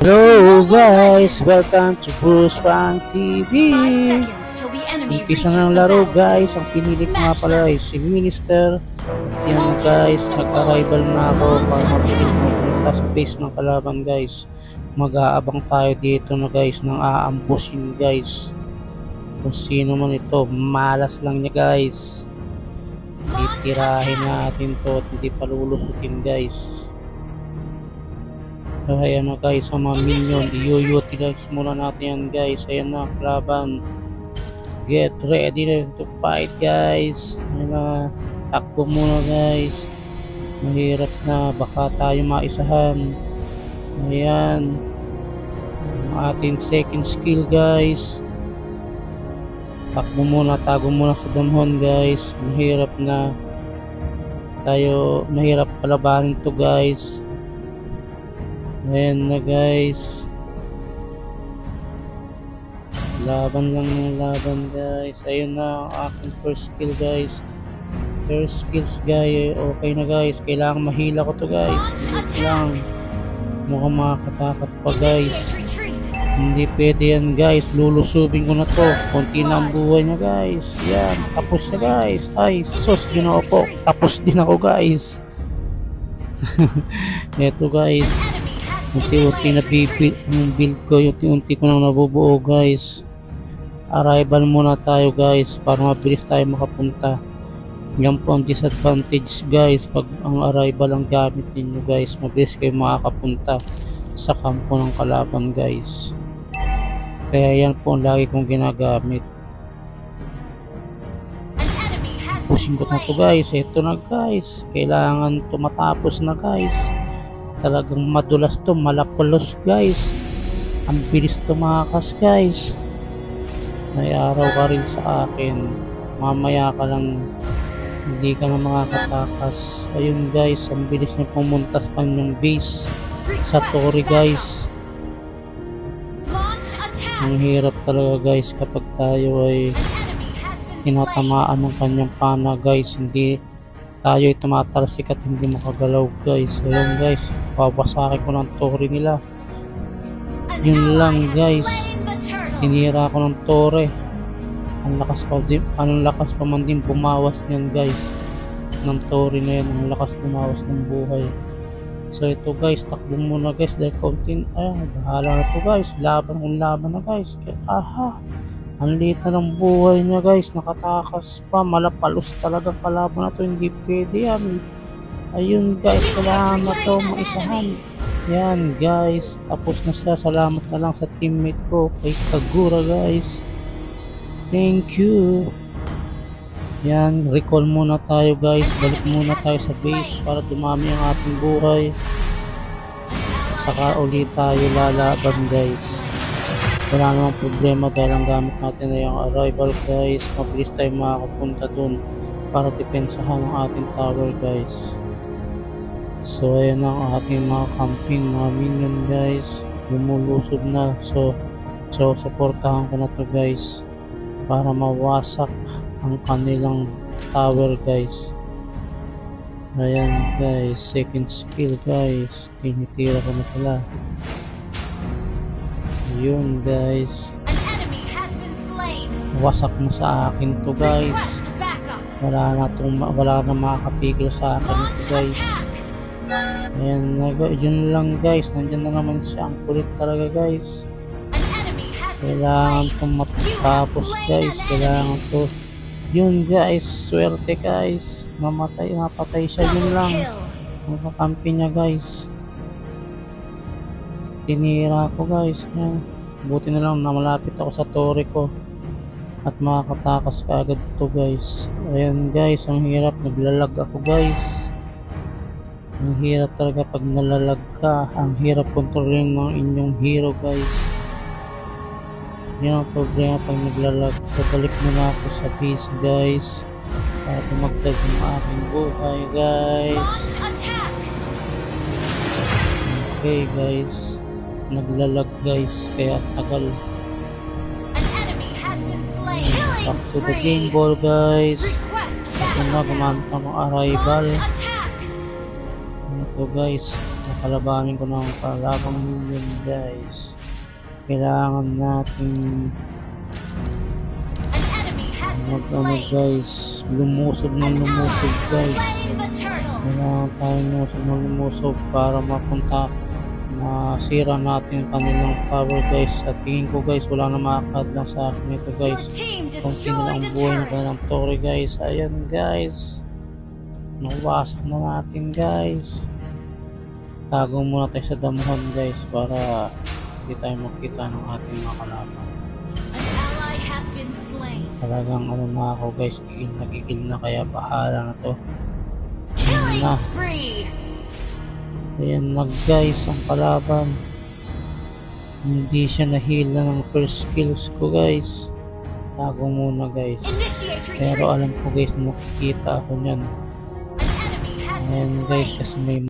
Hello guys! Welcome to Bruce Frank TV! Umpisa na ng laro guys. Ang pinili ko nga pala ay si Minister. Yan guys, nag-arrival na ako para mabilis mapunta sa base ng kalaban guys. Mag-aabang tayo dito na guys ng aambusin guys. Kung sino man ito, malas lang niya guys. Titirahin natin to at hindi palulusutin guys. Ayan na guys, ang mga minion, i-utilize muna natin yan guys. Ayan na, kalaban. Get ready to fight guys. Ayan na, takbo muna guys. Mahirap na, baka tayo maisahan. Ayan, ang ating second skill guys. Takbo muna, tago muna sa damhon guys. Mahirap na tayo, mahirap kalabanin to guys. Ayan na guys, laban lang ng laban guys. Ayun na ang aking first skill guys. First skills guys, okay na guys. Kailangan mahila ko to guys. Hindi lang, mukhang makakatakot pa guys. Hindi pwede yan guys, lulusubin ko na to. Konti na ang buhay niya guys. Yan, tapos na guys. Ay sus, ginoo ko, tapos din ako guys. Eto guys, unti-unti na build ko, unti-unti ko nang nabubuo guys. Arrival muna tayo guys para mabilis tayo makapunta. Yan po ang disadvantage guys pag ang arrival ang gamit ninyo guys. Mabilis kayo makakapunta sa kampo ng kalaban guys. Kaya yan po ang lagi kong ginagamit. Pushing ko na to guys. Ito na guys, kailangan tumatapos na guys. Talagang madulas to, malapulos guys. Ang bilis tumakas guys. May araw ka rin sa akin. Mamaya ka lang, hindi ka na makakatakas. Ayun guys, ang bilis niya pumunta sa kanyang base sa Tori guys. Ang hirap talaga guys kapag tayo ay tinatamaan ng kanyang pana guys. Hindi tayo ay tumatalsik at hindi makagalaw guys. Ayan guys, babasakin ko ng Tori nila. Yun lang guys, tinira ko ng Tori. Ang lakas pa man din bumawas niyan guys ng Tori na yan. Ang lakas bumawas ng buhay. So ito guys, takbo muna guys dahil kontin, bahala na to guys. Laban kung laban na guys. Aha, ang liit na ng buhay niya guys, nakatakas pa, malapalos talaga kalaban na to, hindi pwede yan. Ayun guys, kailangan na to maisahan. Yan guys, tapos na siya. Salamat na lang sa teammate ko kay Kagura guys, thank you. Yan, recall muna tayo guys, balik muna tayo sa base para dumami ang ating buhay. Saka ulit tayo lalaban guys. Wala namang problema dahil ang gamit natin ay yung arrival guys. Mabilis tayo makakapunta dun para depensahan ang ating tower guys. So ayan ang ating mga camping, mga minion guys. Lumulusob na. So supportahan ko na to guys para mawasak ang kanilang tower guys. Ayan guys, second skill guys, tinitira ko na sila. Yun guys, wasak na sa akin to guys. Wala na makakapigil sa akin ito guys. Ayan na, yun lang guys, nandyan na naman siya. Ang kulit talaga guys. Kailangan itong matapos guys, kailangan to. Yun guys, swerte guys, napatay siya. Yun lang, makakampi niya guys. Tinira ko guys. Yan. Buti na lang na malapit ako sa Tori ko at makakatakas ka agad ito guys. Ayan guys, ang hirap, naglalag ako guys. Ang hirap talaga pag nalalag ka. Ang hirap kontrolin ng inyong hero guys. Yan ang problema pag naglalag. So balik muna ako sa base guys para tumagdag ang aking buhay guys. Okay guys, naglalag guys kaya tagal. Back to the game ball guys. Ito na, gumanta ng arrival. Ito guys, kalabanin ko ng kalabang yun guys. Kailangan natin ano guys, lumusog guys. Kailangan tayo lumusog para mapunta, masira natin kanilang power guys. Sa tingin ko guys, wala na makakadla sa akin ito guys. Kunti na lang buhay na kanilang torre guys. Ayan guys, nawasak na natin guys. Tago muna tayo sa damuhan guys para hindi tayo makita ng ating mga kalaban. Talagang ano na ako guys, gigil na kaya bahala na to. Ayan na guys ang kalaban. Hindi siya nahila ng first kills ko guys. Tago muna guys. Pero alam ko guys, nakikita ako nyan. Ayan guys, kasi may